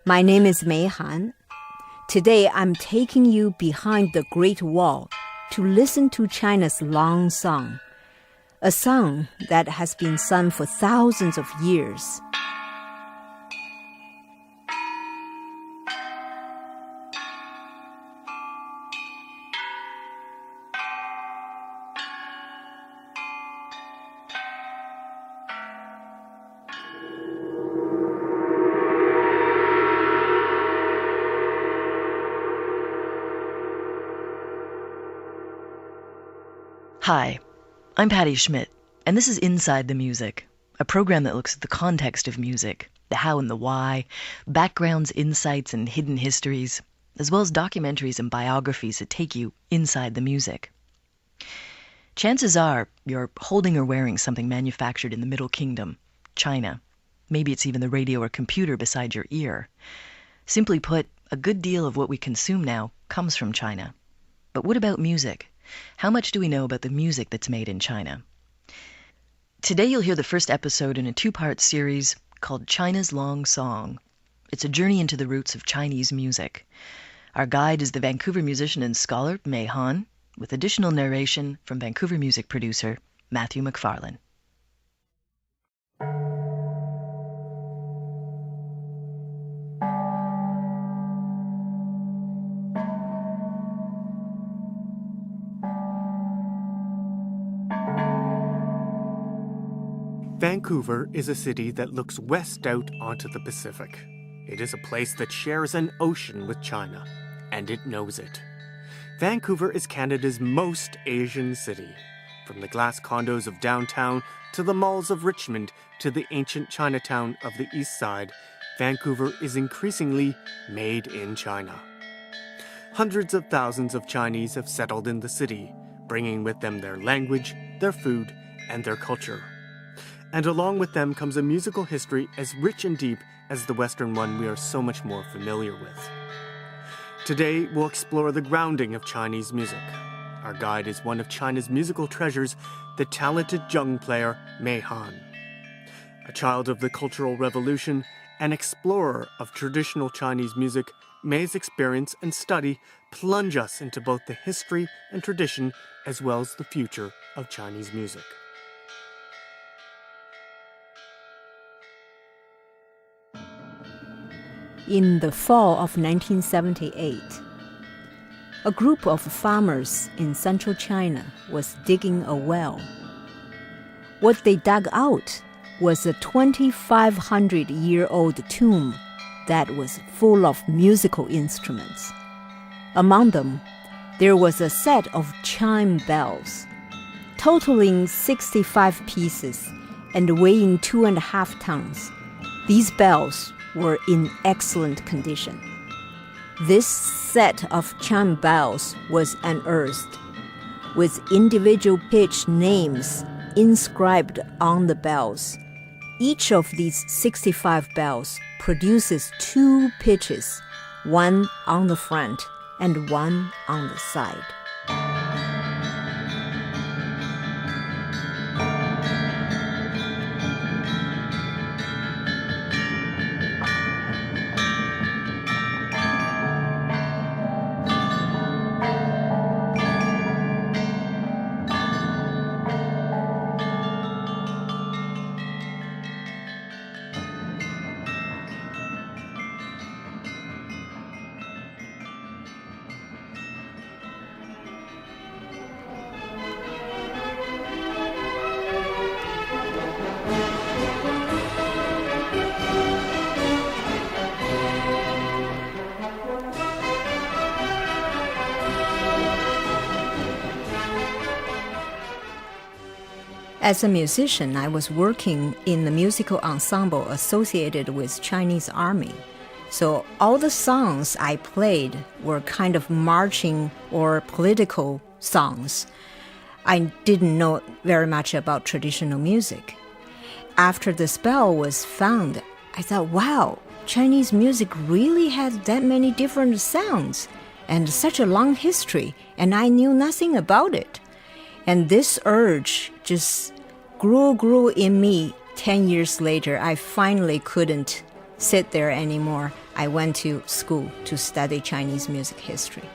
My name is Mei Han. Today I'm taking you behind the Great Wall to listen to China's long song, a song that has been sung for thousands of years. Hi, I'm Patty Schmidt, and this is Inside the Music, a program that looks at the context of music, the how and the why, backgrounds, insights, and hidden histories, as well as documentaries and biographies that take you inside the music. Chances are you're holding or wearing something manufactured in the Middle Kingdom, China. Maybe it's even the radio or computer beside your ear. Simply put, a good deal of what we consume now comes from China. But what about music? How much do we know about the music that's made in China? Today you'll hear the first episode in a two-part series called China's Long Song. It's a journey into the roots of Chinese music. Our guide is the Vancouver musician and scholar Mei Han, with additional narration from Vancouver music producer Matthew McFarlane. Vancouver is a city that looks west out onto the Pacific. It is a place that shares an ocean with China, and it knows it. Vancouver is Canada's most Asian city. From the glass condos of downtown to the malls of Richmond to the ancient Chinatown of the East Side, Vancouver is increasingly made in China. Hundreds of thousands of Chinese have settled in the city, bringing with them their language, their food, and their culture. And along with them comes a musical history as rich and deep as the Western one we are so much more familiar with. Today, we'll explore the grounding of Chinese music. Our guide is one of China's musical treasures, the talented Zheng player Mei Han. A child of the Cultural Revolution, an explorer of traditional Chinese music, Mei's experience and study plunge us into both the history and tradition as well as the future of Chinese music. In the fall of 1978, a group of farmers in central China was digging a well. What they dug out was a 2,500-year-old tomb that was full of musical instruments. Among them, there was a set of chime bells, totaling 65 pieces and weighing 2.5 tons. These bells were in excellent condition. This set of chime bells was unearthed, with individual pitch names inscribed on the bells. Each of these 65 bells produces 2 pitches, one on the front and one on the side. As a musician, I was working in the musical ensemble associated with Chinese Army. So all the songs I played were kind of marching or political songs. I didn't know very much about traditional music. After the spell was found, I thought, wow, Chinese music really has that many different sounds and such a long history, and I knew nothing about it. And this urge just grew in me. 10 years later, I finally couldn't sit there anymore. I went to school to study Chinese music history.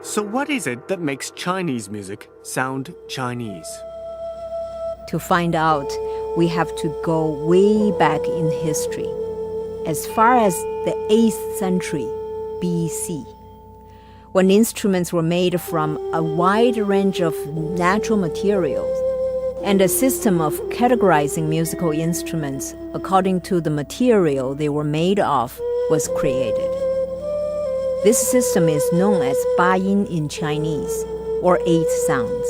So what is it that makes Chinese music sound Chinese? To find out, we have to go way back in history, as far as the 8th century BC, when instruments were made from a wide range of natural materials, and a system of categorizing musical instruments according to the material they were made of was created. This system is known as 八音 in Chinese, or 8 sounds.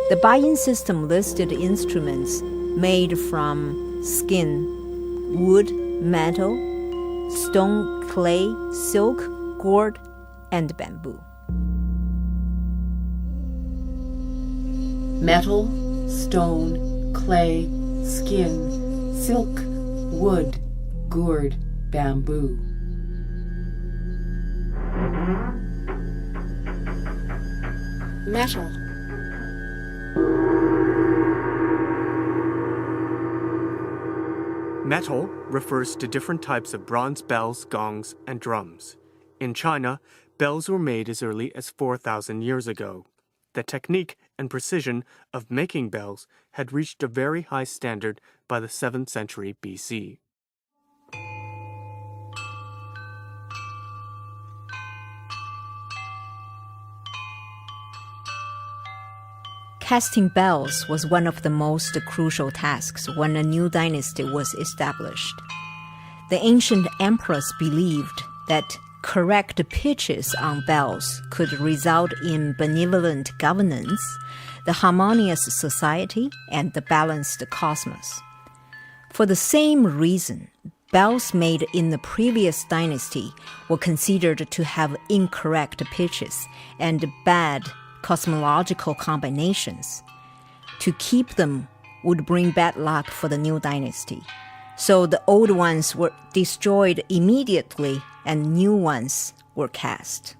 The 八音 system listed instruments made from skin, wood, metal, stone, clay, silk, gourd, and bamboo. Metal, stone, clay, skin, silk, wood, gourd, bamboo. Metal. Metal refers to different types of bronze bells, gongs, and drums. In China, bells were made as early as 4,000 years ago. The technique and precision of making bells had reached a very high standard by the 7th century BC. Casting bells was one of the most crucial tasks when a new dynasty was established. The ancient emperors believed that correct pitches on bells could result in benevolent governance, the harmonious society, and the balanced cosmos. For the same reason, bells made in the previous dynasty were considered to have incorrect pitches and bad cosmological combinations. To keep them would bring bad luck for the new dynasty. So the old ones were destroyed immediately and new ones were cast.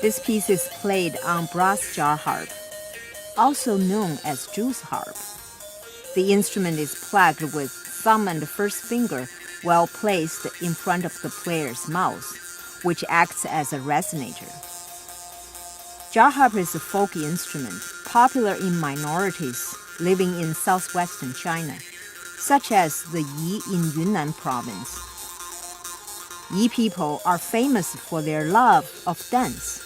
This piece is played on brass jar harp, also known as juice harp. The instrument is plucked with thumb and first finger well placed in front of the player's mouth, which acts as a resonator. Jar harp is a folk instrument popular in minorities living in southwestern China, such as the Yi in Yunnan province. Yi people are famous for their love of dance.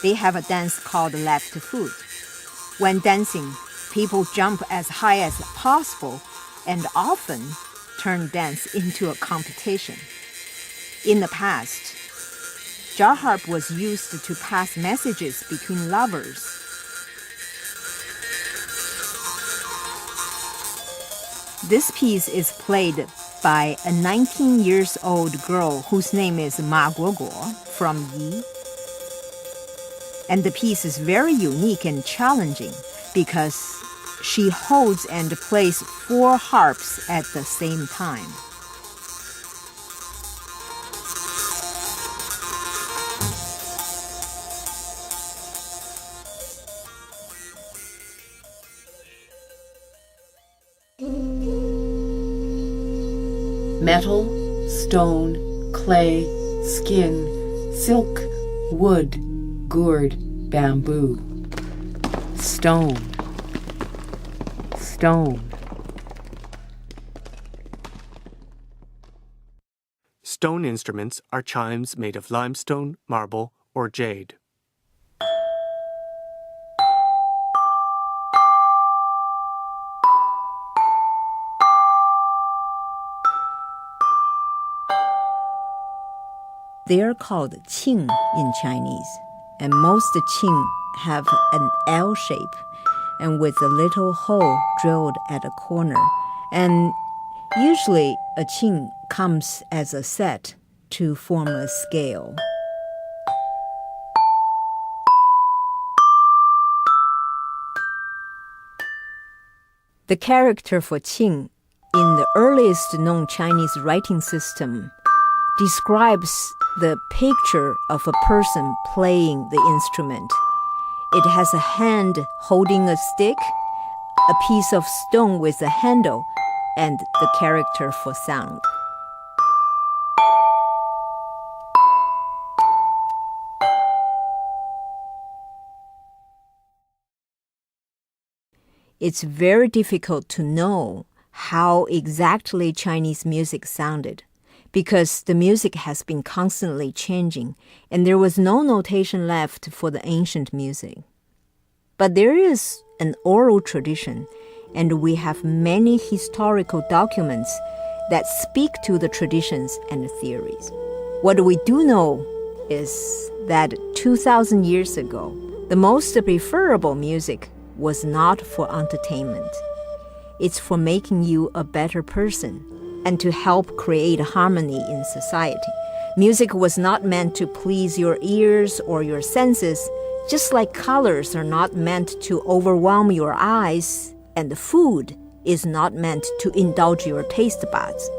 They have a dance called left foot. When dancing, people jump as high as possible and often turn dance into a competition. In the past, jar harp was used to pass messages between lovers. This piece is played by a 19-year-old girl whose name is Ma Guoguo from Yi. And the piece is very unique and challenging because she holds and plays 4 harps at the same time. Metal, stone, clay, skin, silk, wood, gourd, bamboo. Stone. Stone. Stone instruments are chimes made of limestone, marble, or jade. They are called qing in Chinese, and most qing have an L shape and with a little hole drilled at a corner. And usually a qing comes as a set to form a scale. The character for qing in the earliest known Chinese writing system describes the picture of a person playing the instrument. It has a hand holding a stick, a piece of stone with a handle, and the character for sound. It's very difficult to know how exactly Chinese music sounded, because the music has been constantly changing, and there was no notation left for the ancient music. But there is an oral tradition, and we have many historical documents that speak to the traditions and theories. What we do know is that 2,000 years ago, the most preferable music was not for entertainment. It's for making you a better person and to help create harmony in society. Music was not meant to please your ears or your senses, just like colors are not meant to overwhelm your eyes, and the food is not meant to indulge your taste buds.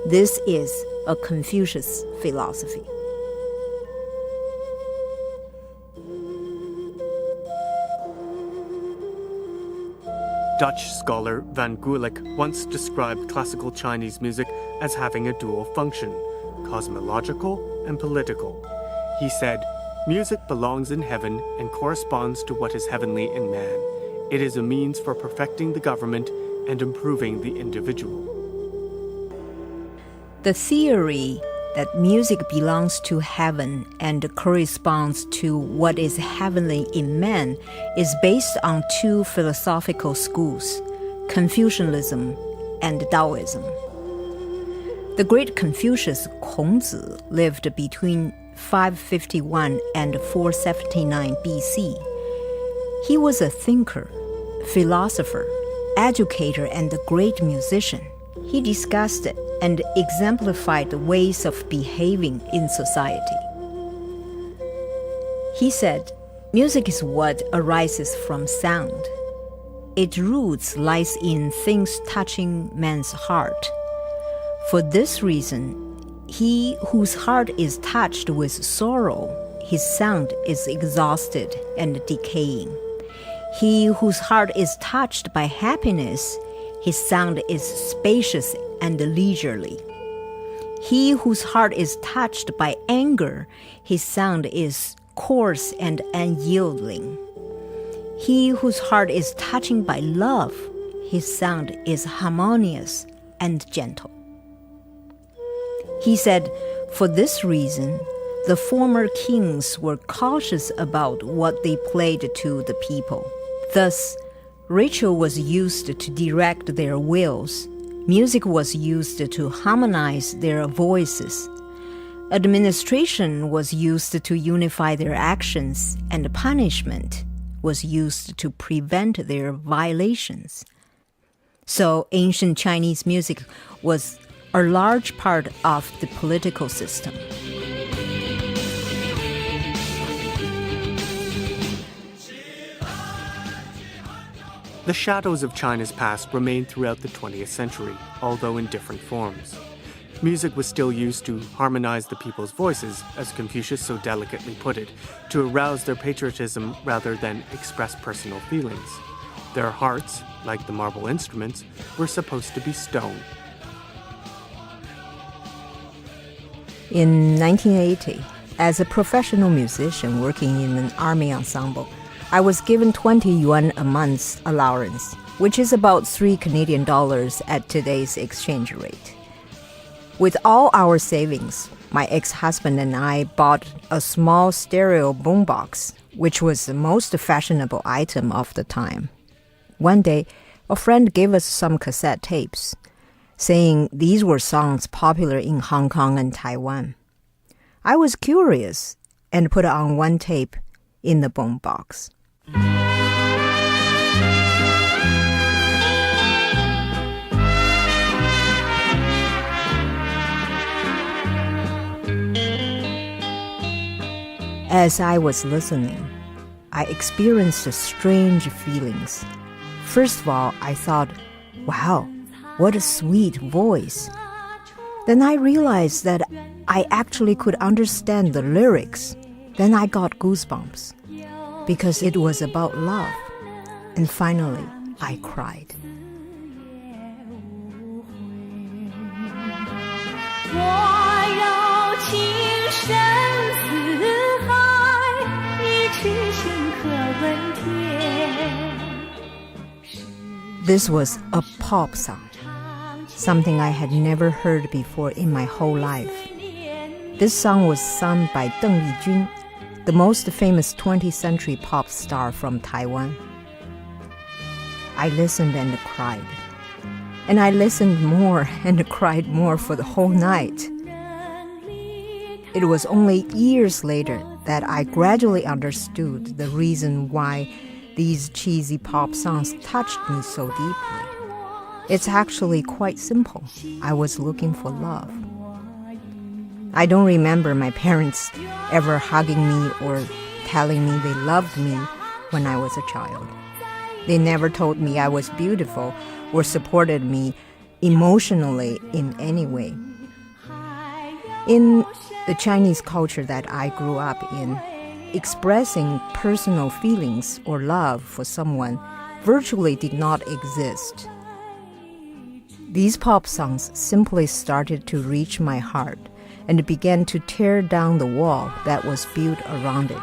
This is a Confucius philosophy. Dutch scholar Van Gulik once described classical Chinese music as having a dual function, cosmological and political. He said, "Music belongs in heaven and corresponds to what is heavenly in man. It is a means for perfecting the government and improving the individual." The theory that music belongs to heaven and corresponds to what is heavenly in man is based on two philosophical schools, Confucianism and Taoism. The great Confucius, Kongzi, lived between 551 and 479 BC. He was a thinker, philosopher, educator, and a great musician. He discussed and exemplified the ways of behaving in society. He said, "Music is what arises from sound. Its roots lies in things touching man's heart. For this reason, he whose heart is touched with sorrow, his sound is exhausted and decaying. He whose heart is touched by happiness, his sound is spacious and leisurely. He whose heart is touched by anger, his sound is coarse and unyielding. He whose heart is touched by love, his sound is harmonious and gentle." He said, for this reason, the former kings were cautious about what they played to the people. Thus, ritual was used to direct their wills. Music was used to harmonize their voices. Administration was used to unify their actions, and punishment was used to prevent their violations. So ancient Chinese music was a large part of the political system. The shadows of China's past remained throughout the 20th century, although in different forms. Music was still used to harmonize the people's voices, as Confucius so delicately put it, to arouse their patriotism rather than express personal feelings. Their hearts, like the marble instruments, were supposed to be stone. In 1980, as a professional musician working in an army ensemble, I was given 20 yuan a month allowance, which is about 3 Canadian dollars at today's exchange rate. With all our savings, my ex-husband and I bought a small stereo boombox, which was the most fashionable item of the time. One day, a friend gave us some cassette tapes, saying these were songs popular in Hong Kong and Taiwan. I was curious and put on one tape in the boombox. As I was listening, I experienced strange feelings. First of all, I thought, wow, what a sweet voice. Then I realized that I actually could understand the lyrics. Then I got goosebumps because it was about love. And finally, I cried. This was a pop song, something I had never heard before in my whole life. This song was sung by Deng Lijun, the most famous 20th century pop star from Taiwan. I listened and cried. And I listened more and cried more for the whole night. It was only years later that I gradually understood the reason why these cheesy pop songs touched me so deeply. It's actually quite simple. I was looking for love. I don't remember my parents ever hugging me or telling me they loved me when I was a child. They never told me I was beautiful or supported me emotionally in any way. In the Chinese culture that I grew up in, expressing personal feelings or love for someone virtually did not exist. These pop songs simply started to reach my heart and began to tear down the wall that was built around it.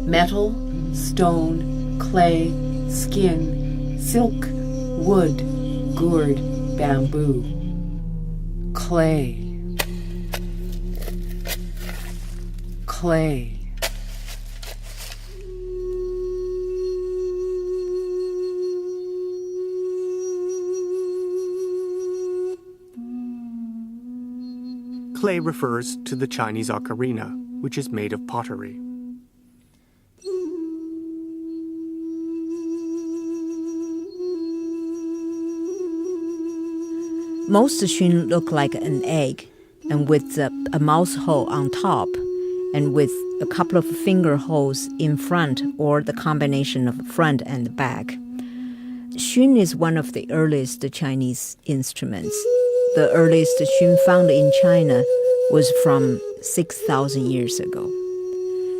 Metal, stone, clay, skin, silk, wood, gourd, bamboo. Clay. Clay. Clay refers to the Chinese ocarina, which is made of pottery. Most xun look like an egg, and with a mouse hole on top, and with a couple of finger holes in front, or the combination of front and back. Xun is one of the earliest Chinese instruments. The earliest xun found in China was from 6,000 years ago.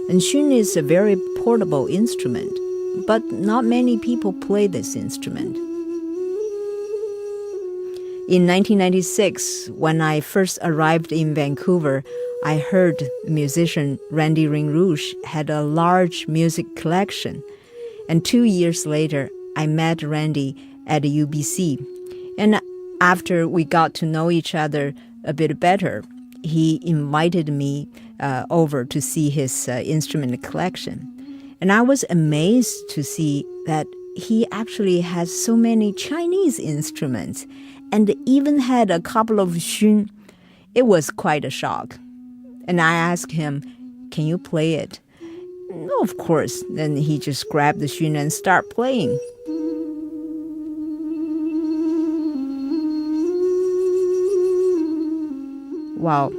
And xun is a very portable instrument, but not many people play this instrument. In 1996, when I first arrived in Vancouver, I heard musician Randy Rouge had a large music collection. And 2 years later, I met Randy at the UBC. And after we got to know each other a bit better, he invited me over to see his instrument collection. And I was amazed to see that he actually has so many Chinese instruments and even had a couple of xun. It was quite a shock. And I asked him, "Can you play it?" "No, of course." Then he just grabbed the xun and started playing. Well,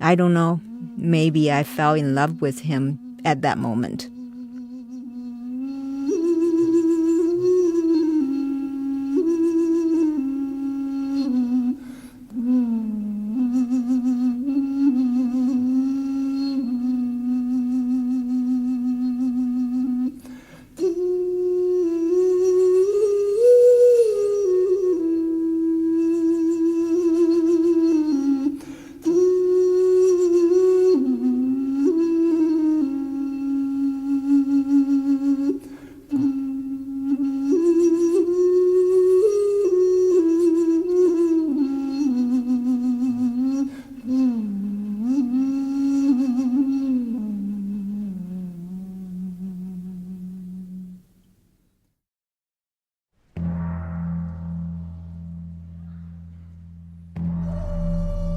I don't know. Maybe I fell in love with him at that moment.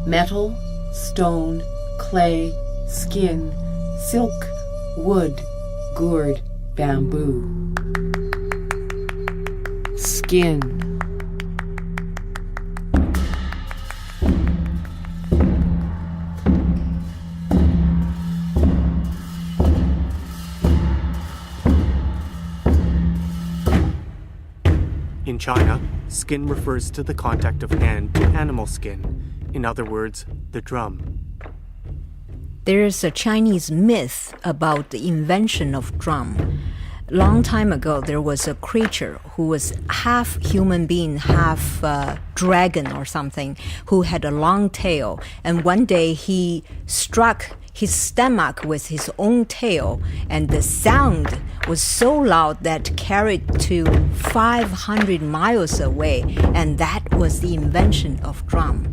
metal, stone, clay, skin, silk, wood, gourd, bamboo. Skin. In China, skin refers to the contact of hand to animal skin, in other words, the drum. There's a Chinese myth about the invention of drum. Long time ago, there was a creature who was half human being, half dragon or something, who had a long tail. And one day he struck his stomach with his own tail, and the sound was so loud that carried to 500 miles away, and that was the invention of drum.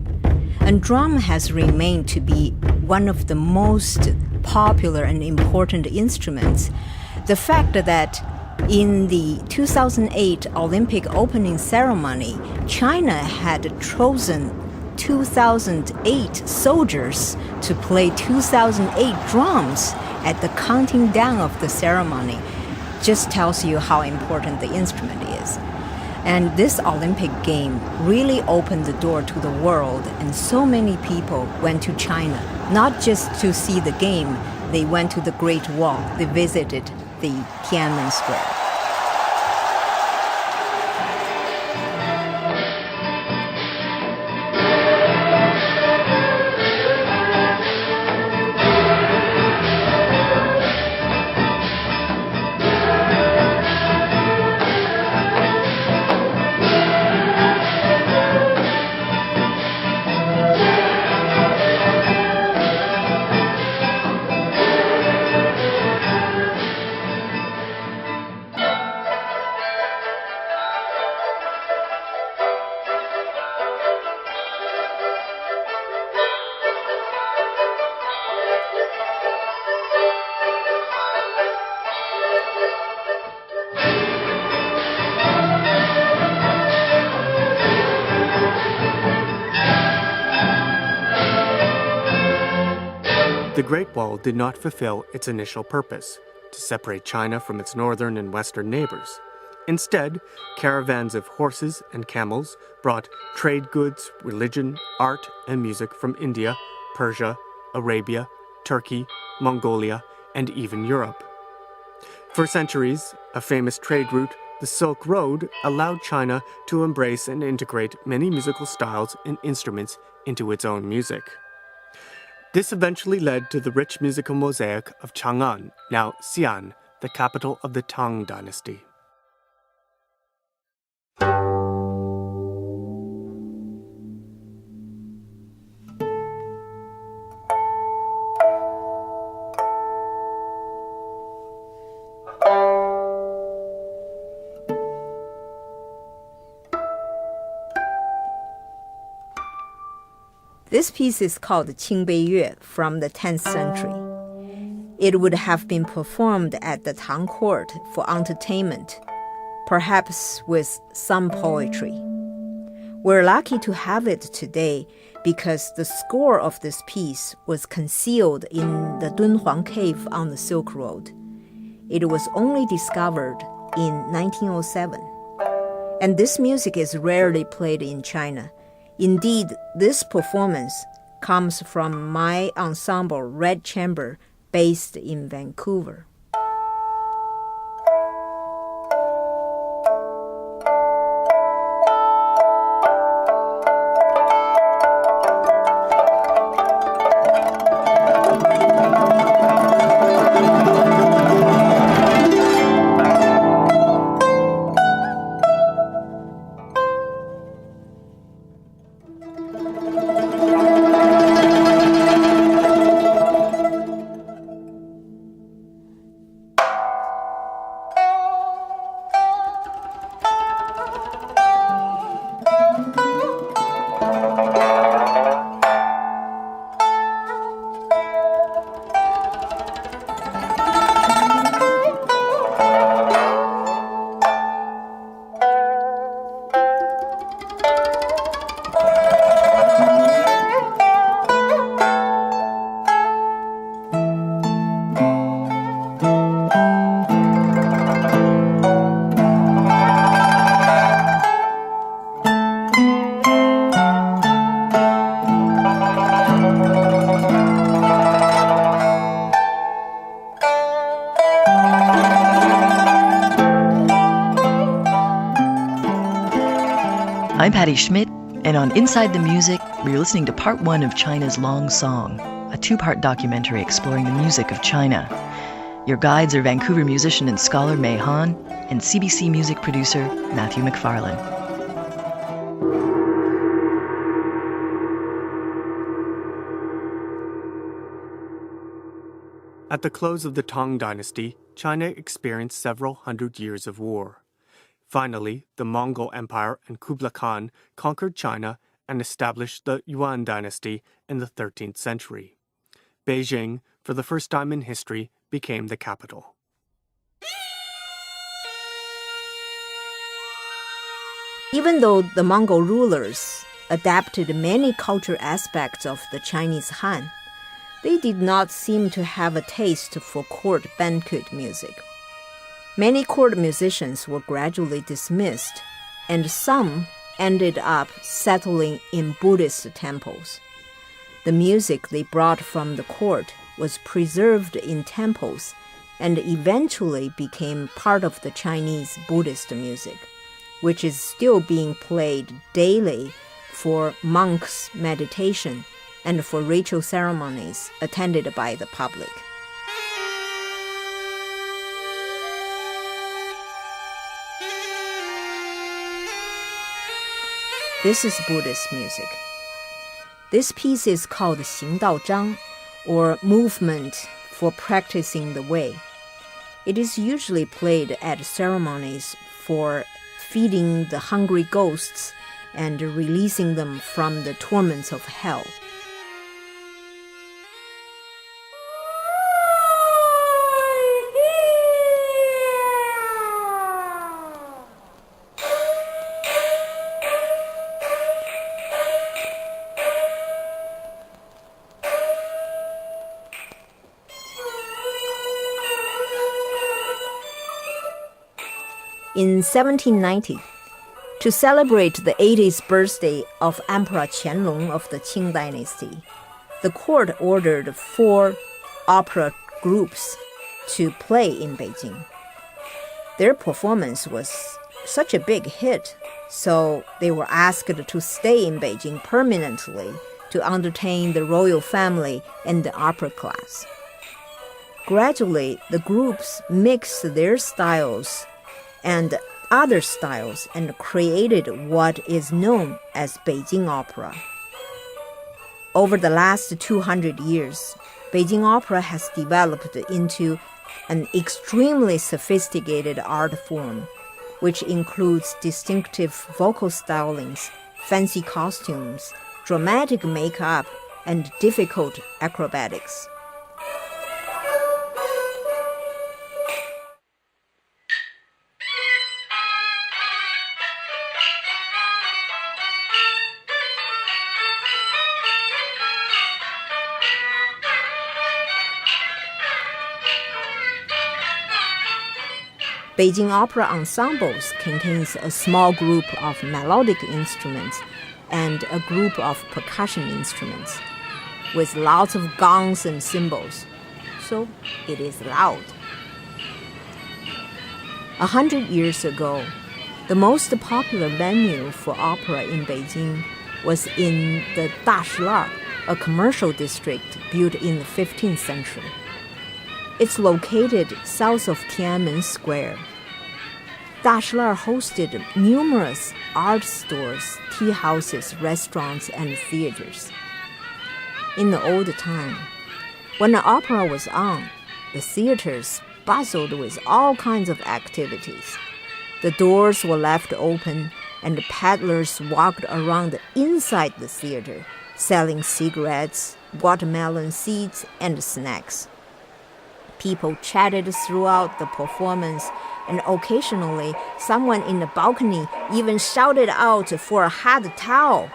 And drum has remained to be one of the most popular and important instruments. The fact that in the 2008 Olympic opening ceremony, China had chosen 2008 soldiers to play 2008 drums at the counting down of the ceremony just tells you how important the instrument is. And this Olympic game really opened the door to the world, and so many people went to China, not just to see the game, they went to the Great Wall, they visited the Tiananmen Square. The Great Wall did not fulfill its initial purpose, to separate China from its northern and western neighbors. Instead, caravans of horses and camels brought trade goods, religion, art, and music from India, Persia, Arabia, Turkey, Mongolia, and even Europe. For centuries, a famous trade route, the Silk Road, allowed China to embrace and integrate many musical styles and instruments into its own music. This eventually led to the rich musical mosaic of Chang'an, now Xi'an, the capital of the Tang dynasty. This piece is called Qingbei Yue from the 10th century. It would have been performed at the Tang court for entertainment, perhaps with some poetry. We're lucky to have it today because the score of this piece was concealed in the Dunhuang cave on the Silk Road. It was only discovered in 1907. And this music is rarely played in China. Indeed, this performance comes from my ensemble Red Chamber, based in Vancouver. I'm Patty Schmidt, and on Inside the Music, we're listening to part 1 of China's Long Song, a 2-part documentary exploring the music of China. Your guides are Vancouver musician and scholar Mei Han and CBC music producer Matthew McFarlane. At the close of the Tang Dynasty, China experienced several hundred years of war. Finally, the Mongol Empire and Kublai Khan conquered China and established the Yuan Dynasty in the 13th century. Beijing, for the first time in history, became the capital. Even though the Mongol rulers adapted many cultural aspects of the Chinese Han, they did not seem to have a taste for court banquet music. Many court musicians were gradually dismissed, and some ended up settling in Buddhist temples. The music they brought from the court was preserved in temples and eventually became part of the Chinese Buddhist music, which is still being played daily for monks' meditation and for ritual ceremonies attended by the public. This is Buddhist music. This piece is called 行道章, or movement for practicing the way. It is usually played at ceremonies for feeding the hungry ghosts and releasing them from the torments of hell. In 1790, to celebrate the 80th birthday of Emperor Qianlong of the Qing dynasty, the court ordered 4 opera groups to play in Beijing. Their performance was such a big hit, so they were asked to stay in Beijing permanently to entertain the royal family and the upper class. Gradually, the groups mixed their styles and other styles and created what is known as Beijing opera. Over the last 200 years, Beijing opera has developed into an extremely sophisticated art form, which includes distinctive vocal stylings, fancy costumes, dramatic makeup, and difficult acrobatics. Beijing opera ensembles contains a small group of melodic instruments and a group of percussion instruments, with lots of gongs and cymbals, so it is loud. 100 years ago, the most popular venue for opera in Beijing was in the Dashilar, a commercial district built in the 15th century. It's located south of Tiananmen Square. Dashilar hosted numerous art stores, tea houses, restaurants, and theaters. In the old time, when the opera was on, the theaters bustled with all kinds of activities. The doors were left open, and the peddlers walked around inside the theater, selling cigarettes, watermelon seeds, and snacks. People chatted throughout the performance, and occasionally someone in the balcony even shouted out for a hot towel,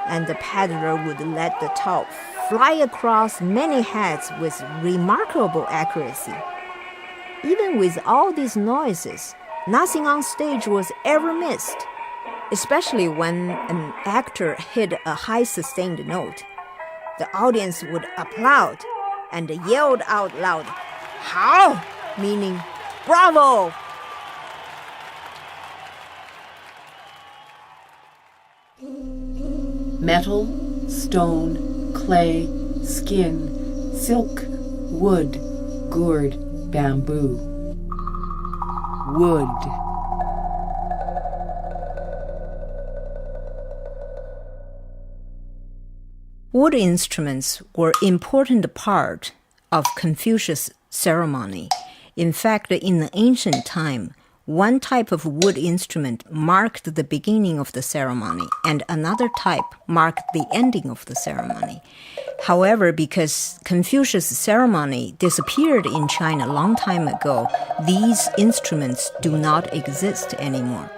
and the peddler would let the towel fly across many heads with remarkable accuracy. Even with all these noises, nothing on stage was ever missed, especially when an actor hit a high sustained note. The audience would applaud and yelled out loud, 好, meaning bravo. metal, stone, clay, skin, silk, wood, gourd, bamboo. Wood. Wood instruments were an important part of Confucius ceremony. In fact, in the ancient time, one type of wood instrument marked the beginning of the ceremony, and another type marked the ending of the ceremony. However, because Confucius ceremony disappeared in China a long time ago, these instruments do not exist anymore.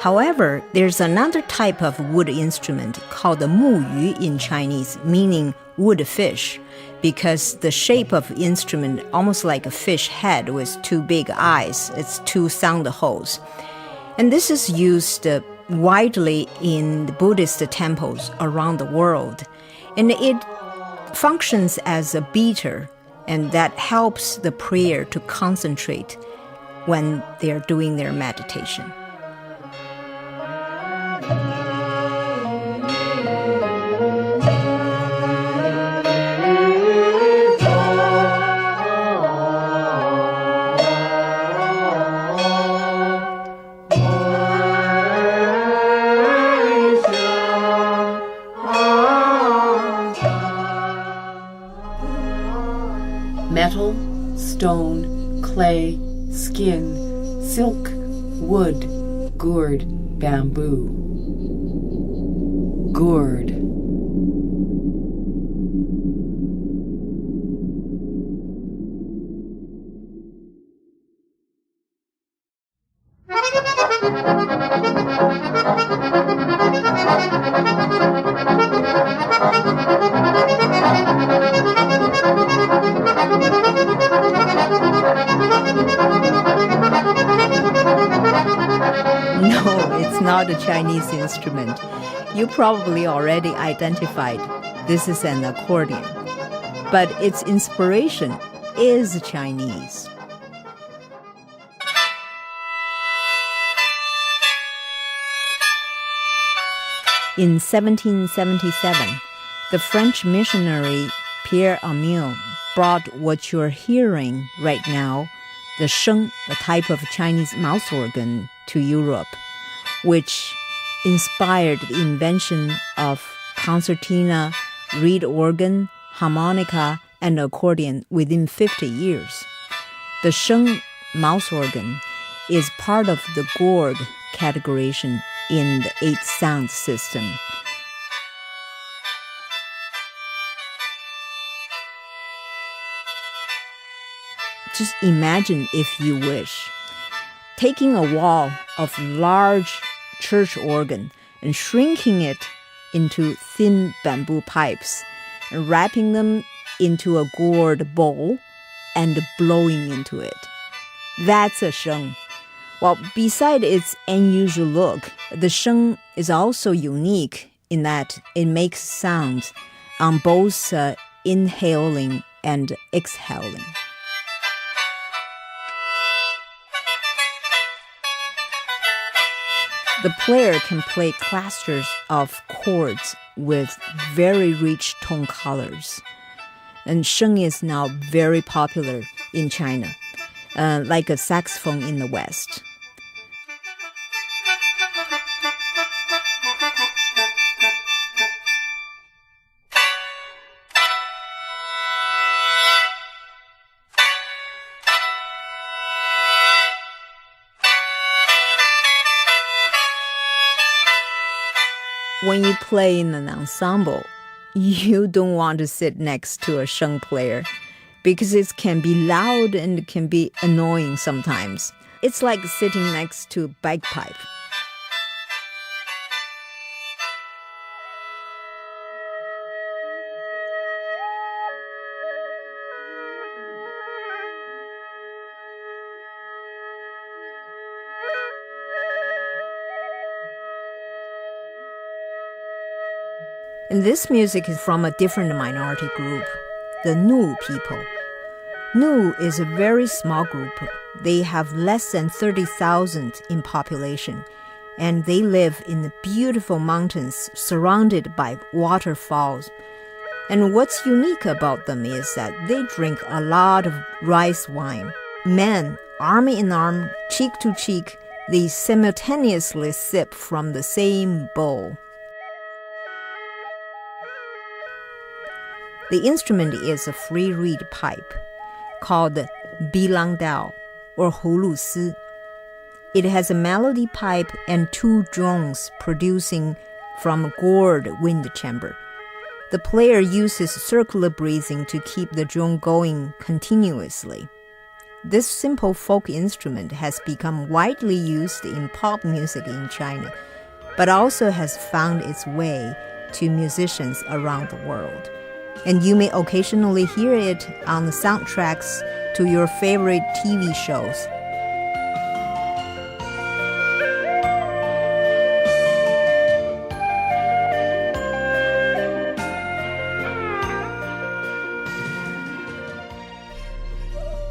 However, there's another type of wood instrument called the mu yu in Chinese, meaning wood fish, because the shape of instrument almost like a fish head with two big eyes. It's two sound holes. And this is used widely in the Buddhist temples around the world. And it functions as a beater, and that helps the prayer to concentrate when they're doing their meditation. Metal, stone, clay, skin, silk, wood, gourd, bamboo. Gourd. No, it's not a Chinese instrument. You probably already identified this is an accordion. But its inspiration is Chinese. In 1777, the French missionary Pierre Amiel brought what you're hearing right now, the Zheng, a type of Chinese mouth organ, to Europe, which inspired the invention of concertina, reed organ, harmonica, and accordion within 50 years. The Zheng mouth organ is part of the Gourd categorization in the 8 sound system. Just imagine, if you wish, taking a wall of large church organ and shrinking it into thin bamboo pipes and wrapping them into a gourd bowl and blowing into it. That's a Zheng. Well, beside its unusual look, the Zheng is also unique in that it makes sounds on both inhaling and exhaling. The player can play clusters of chords with very rich tone colors. And Zheng is now very popular in China, like a saxophone in the West. When you play in an ensemble, you don't want to sit next to a Zheng player because it can be loud and it can be annoying sometimes. It's like sitting next to a bagpipe. And this music is from a different minority group, the Nu people. Nu is a very small group. They have less than 30,000 in population, and they live in the beautiful mountains surrounded by waterfalls. And what's unique about them is that they drink a lot of rice wine. Men, arm in arm, cheek to cheek, they simultaneously sip from the same bowl. The instrument is a free reed pipe called bilang dao or hulu si. It has a melody pipe and 2 drones producing from a Gourd wind chamber. The player uses circular breathing to keep the drone going continuously. This simple folk instrument has become widely used in pop music in China, but also has found its way to musicians around the world. And you may occasionally hear it on the soundtracks to your favorite TV shows.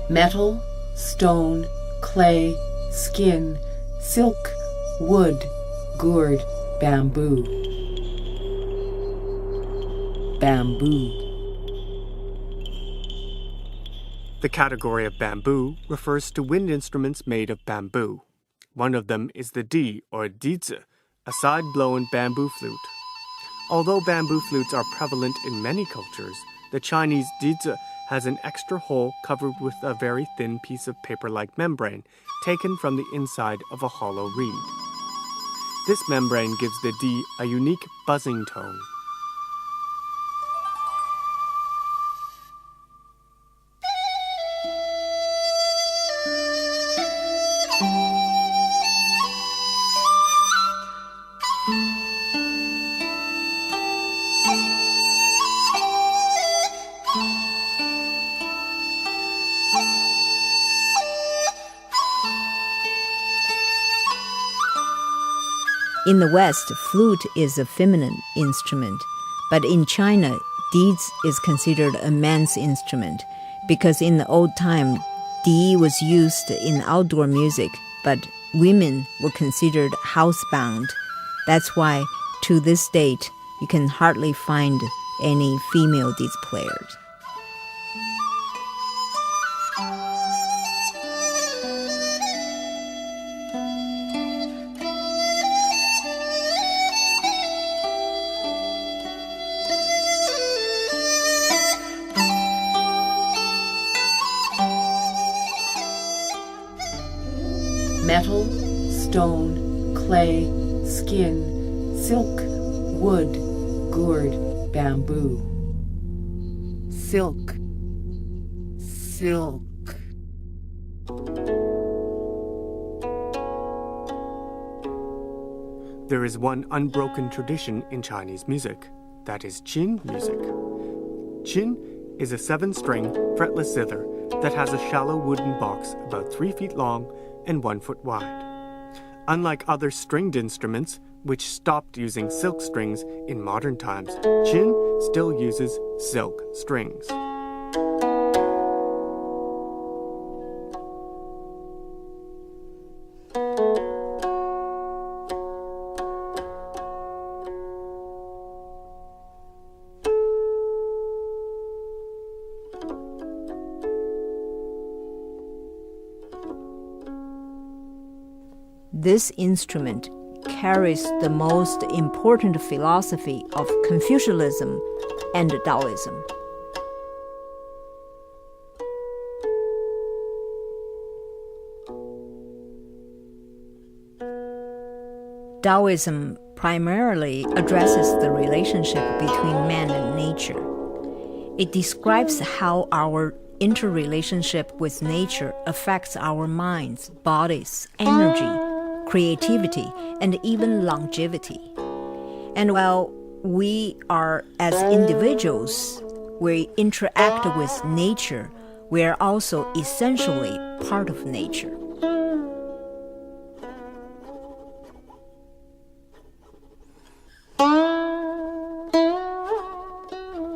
Metal, stone, clay, skin, silk, wood, gourd, bamboo. Bamboo. The category of bamboo refers to wind instruments made of bamboo. One of them is the di or dizi, a side-blown bamboo flute. Although bamboo flutes are prevalent in many cultures, the Chinese dizi has an extra hole covered with a very thin piece of paper-like membrane taken from the inside of a hollow reed. This membrane gives the di a unique buzzing tone. In the West, flute is a feminine instrument, but in China, dizi is considered a man's instrument because in the old time, di was used in outdoor music, but women were considered housebound. That's why, to this date, you can hardly find any female dizi players. Metal, stone, clay, skin, silk, wood, gourd, bamboo. Silk, silk. There is one unbroken tradition in Chinese music, that is qin music. Qin is a 7-string fretless zither that has a shallow wooden box about 3 feet long and 1 foot wide. Unlike other stringed instruments, which stopped using silk strings in modern times, qin still uses silk strings. This instrument carries the most important philosophy of Confucianism and Taoism. Taoism primarily addresses the relationship between man and nature. It describes how our interrelationship with nature affects our minds, bodies, energy, creativity, and even longevity. And while we are, as individuals, we interact with nature, we are also essentially part of nature.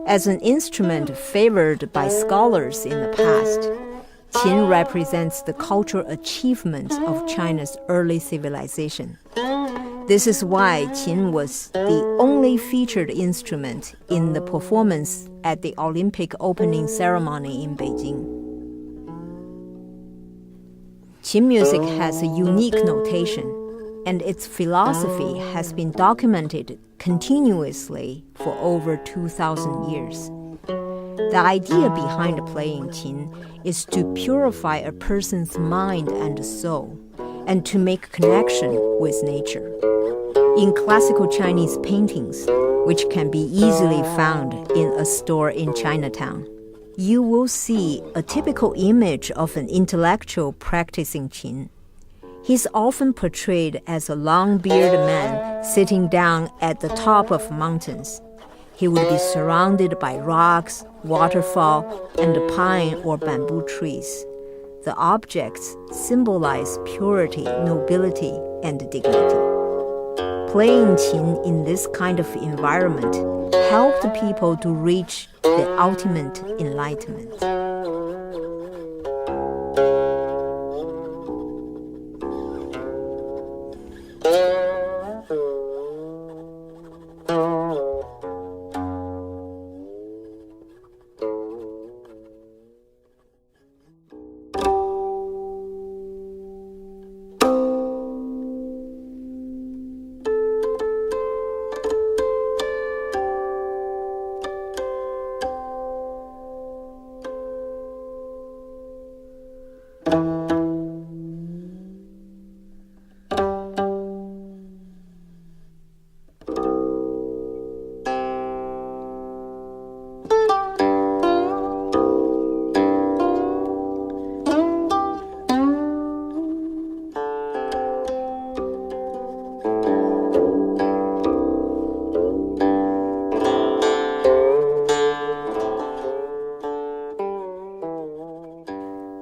As an instrument favored by scholars in the past, qin represents the cultural achievements of China's early civilization. This is why qin was the only featured instrument in the performance at the Olympic opening ceremony in Beijing. Qin music has a unique notation, and its philosophy has been documented continuously for over 2,000 years. The idea behind playing qin is to purify a person's mind and soul, and to make connection with nature. In classical Chinese paintings, which can be easily found in a store in Chinatown, you will see a typical image of an intellectual practicing qin. He's often portrayed as a long-bearded man sitting down at the top of mountains. He would be surrounded by rocks, waterfall, and pine or bamboo trees. The objects symbolize purity, nobility, and dignity. Playing qin in this kind of environment helped people to reach the ultimate enlightenment.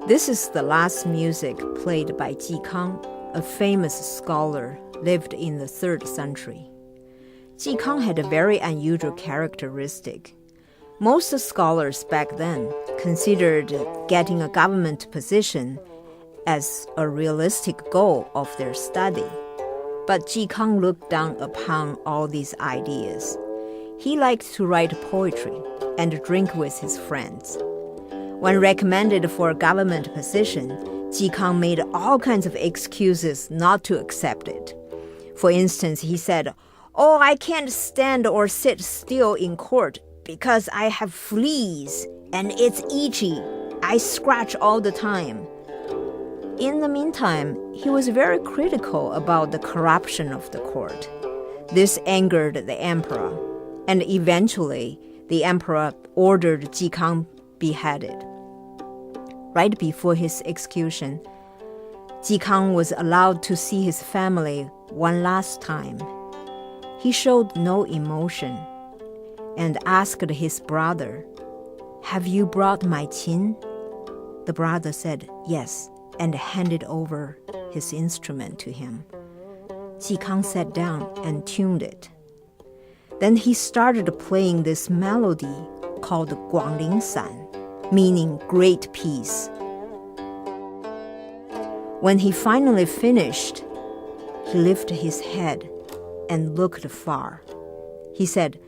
This is the last music played by Ji Kang, a famous scholar lived in the 3rd century. Ji Kang had a very unusual characteristic. Most scholars back then considered getting a government position as a realistic goal of their study. But Ji Kang looked down upon all these ideas. He liked to write poetry and drink with his friends. When recommended for a government position, Ji Kang made all kinds of excuses not to accept it. For instance, he said, "Oh, I can't stand or sit still in court because I have fleas and it's itchy. I scratch all the time." In the meantime, he was very critical about the corruption of the court. This angered the emperor, and eventually the emperor ordered Ji Kang beheaded. Right before his execution, Ji Kang was allowed to see his family one last time. He showed no emotion and asked his brother, "Have you brought my qin?" The brother said yes and handed over his instrument to him. Ji Kang sat down and tuned it. Then he started playing this melody called Guangling San, meaning great peace. When he finally finished, he lifted his head and looked far. He said,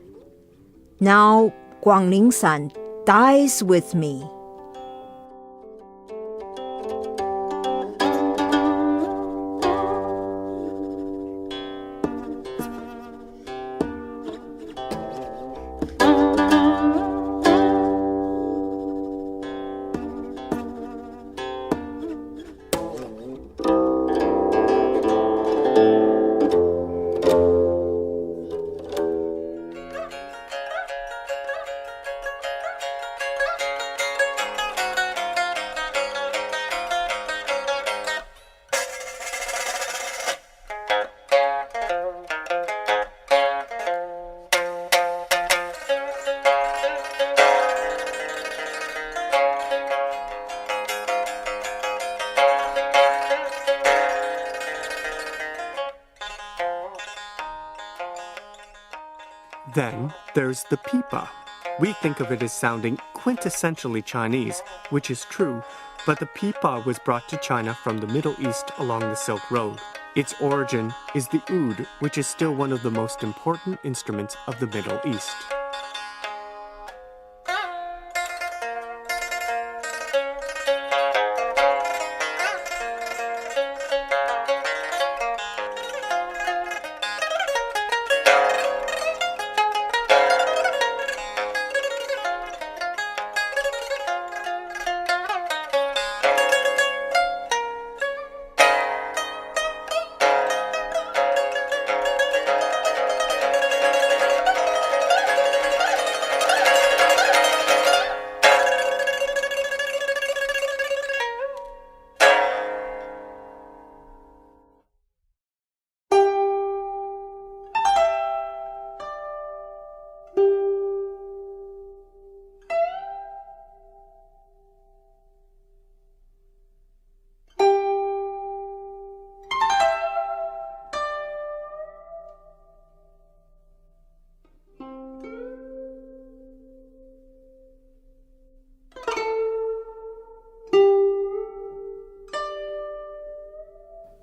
"Now Guangling San dies with me." Then there's the pipa. We think of it as sounding quintessentially Chinese, which is true, but the pipa was brought to China from the Middle East along the Silk Road. Its origin is the oud, which is still one of the most important instruments of the Middle East.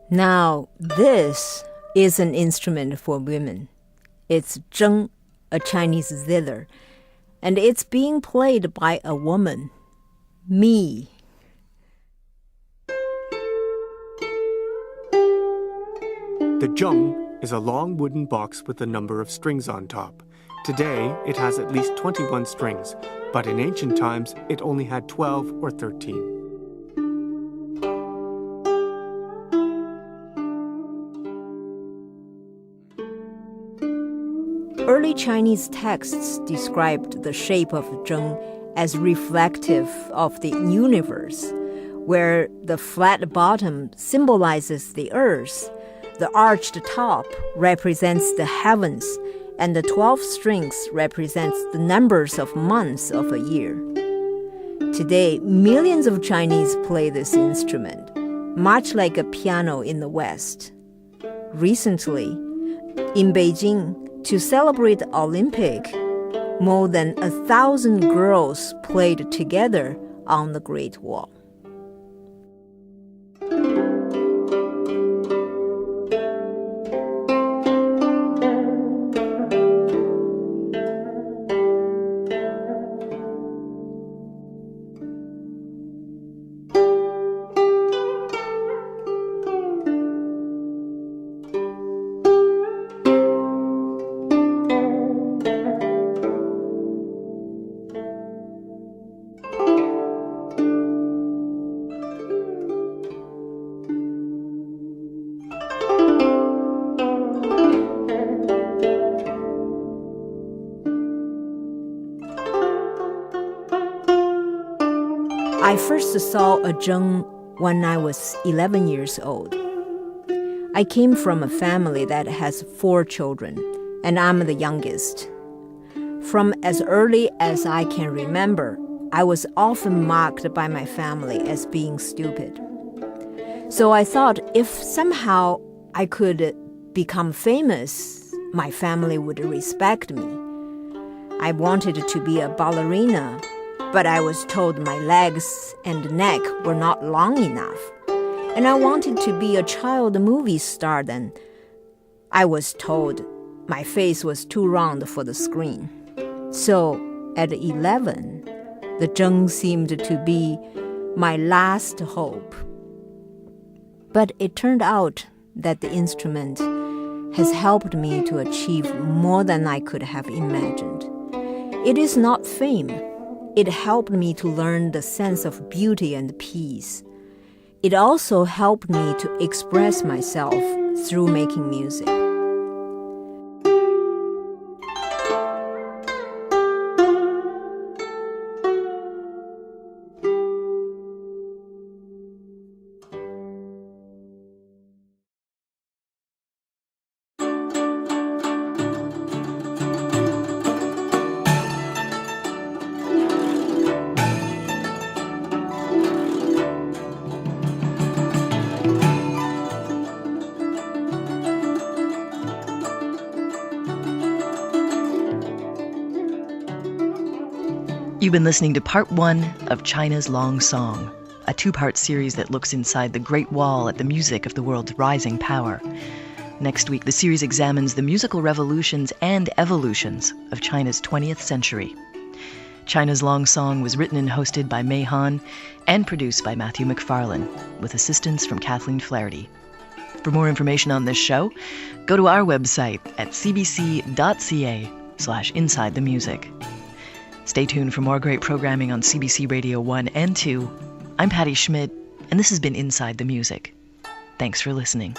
Now, this is an instrument for women. It's Zheng, a Chinese zither, and it's being played by a woman, me. The Zheng is a long wooden box with a number of strings on top. Today, it has at least 21 strings, but in ancient times, it only had 12 or 13. Early Chinese texts described the shape of Zheng as reflective of the universe, where the flat bottom symbolizes the earth, the arched top represents the heavens, and the 12 strings represents the numbers of months of a year. Today, millions of Chinese play this instrument, much like a piano in the West. Recently, in Beijing, to celebrate the Olympic, more than 1,000 girls played together on the Great Wall. I first saw a Zheng when I was 11 years old. I came from a family that has 4 children, and I'm the youngest. From as early as I can remember, I was often mocked by my family as being stupid. So I thought if somehow I could become famous, my family would respect me. I wanted to be a ballerina, but I was told my legs and neck were not long enough. And I wanted to be a child movie star then. I was told my face was too round for the screen. So at 11, the Zheng seemed to be my last hope. But it turned out that the instrument has helped me to achieve more than I could have imagined. It is not fame. It helped me to learn the sense of beauty and peace. It also helped me to express myself through making music. You've been listening to part 1 of China's Long Song, a two-part series that looks inside the Great Wall at the music of the world's rising power. Next week, the series examines the musical revolutions and evolutions of China's 20th century. China's Long Song was written and hosted by Mei Han and produced by Matthew McFarlane, with assistance from Kathleen Flaherty. For more information on this show, go to our website at cbc.ca/Inside the Music. Stay tuned for more great programming on CBC Radio 1 and 2. I'm Patty Schmidt, and this has been Inside the Music. Thanks for listening.